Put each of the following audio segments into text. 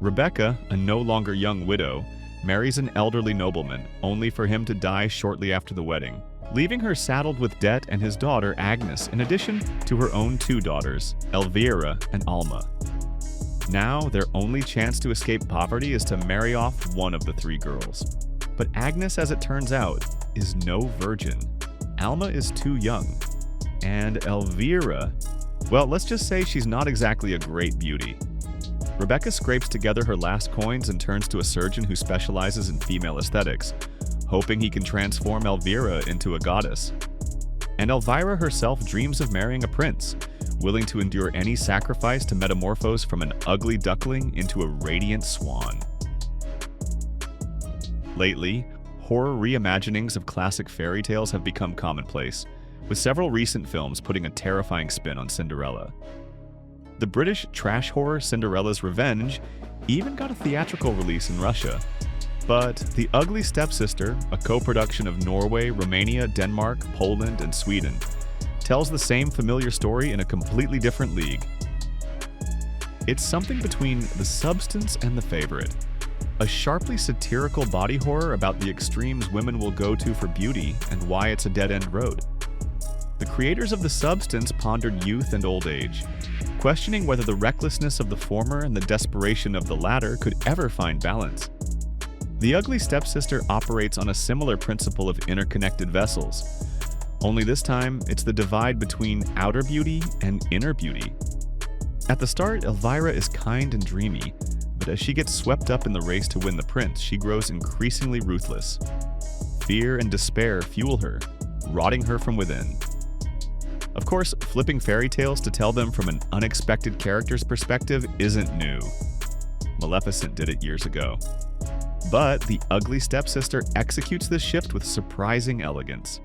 Rebecca, a no longer young widow, marries an elderly nobleman, only for him to die shortly after the wedding, leaving her saddled with debt and his daughter Agnes, in addition to her own two daughters, Elvira and Alma. Now, their only chance to escape poverty is to marry off one of the three girls. But Agnes, as it turns out, is no virgin. Alma is too young. And Elvira, well, let's just say she's not exactly a great beauty. Rebecca scrapes together her last coins and turns to a surgeon who specializes in female aesthetics, hoping he can transform Elvira into a goddess. And Elvira herself dreams of marrying a prince, willing to endure any sacrifice to metamorphose from an ugly duckling into a radiant swan. Lately, horror reimaginings of classic fairy tales have become commonplace, with several recent films putting a terrifying spin on Cinderella. The British trash horror Cinderella's Revenge even got a theatrical release in Russia. But The Ugly Stepsister, a co-production of Norway, Romania, Denmark, Poland, and Sweden, tells the same familiar story in a completely different league. It's something between The Substance and The Favorite, a sharply satirical body horror about the extremes women will go to for beauty and why it's a dead-end road. The creators of The Substance pondered youth and old age, questioning whether the recklessness of the former and the desperation of the latter could ever find balance. The Ugly Stepsister operates on a similar principle of interconnected vessels, only this time it's the divide between outer beauty and inner beauty. At the start, Elvira is kind and dreamy, but as she gets swept up in the race to win the prince, she grows increasingly ruthless. Fear and despair fuel her, rotting her from within. Of course, flipping fairy tales to tell them from an unexpected character's perspective isn't new. Maleficent did it years ago. But The Ugly Stepsister executes this shift with surprising elegance.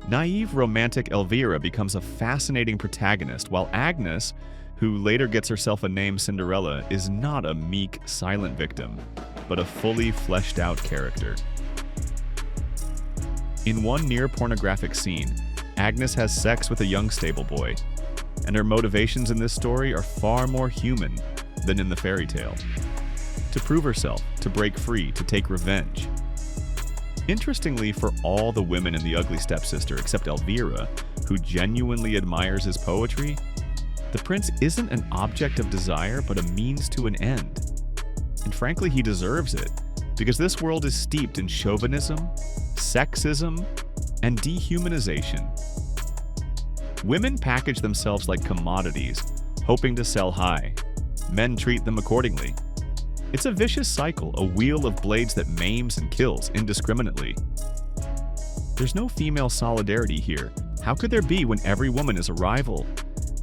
Naive romantic Elvira becomes a fascinating protagonist, while Agnes, who later gets herself a name Cinderella, is not a meek, silent victim, but a fully fleshed out character. In one near-pornographic scene, Agnes has sex with a young stable boy, and her motivations in this story are far more human than in the fairy tale. To prove herself, to break free, to take revenge. Interestingly, for all the women in The Ugly Stepsister except Elvira, who genuinely admires his poetry, the prince isn't an object of desire but a means to an end. And frankly, he deserves it, because this world is steeped in chauvinism, sexism, and dehumanization. Women package themselves like commodities, hoping to sell high. Men treat them accordingly. It's a vicious cycle, a wheel of blades that maims and kills indiscriminately. There's no female solidarity here. How could there be when every woman is a rival?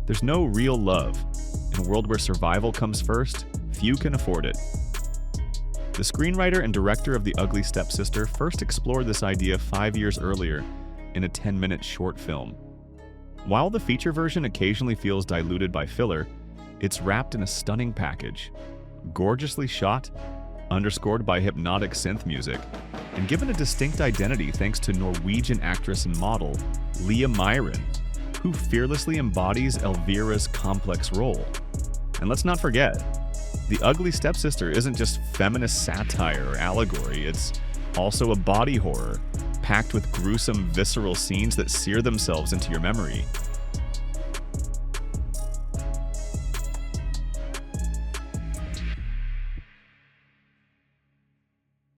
There's no real love. In a world where survival comes first, few can afford it. The screenwriter and director of The Ugly Stepsister first explored this idea 5 years earlier in a 10-minute short film. While the feature version occasionally feels diluted by filler, it's wrapped in a stunning package. Gorgeously shot, underscored by hypnotic synth music, and given a distinct identity thanks to Norwegian actress and model Myren, who fearlessly embodies Elvira's complex role. And let's not forget, The Ugly Stepsister isn't just feminist satire or allegory, it's also a body horror, packed with gruesome, visceral scenes that sear themselves into your memory.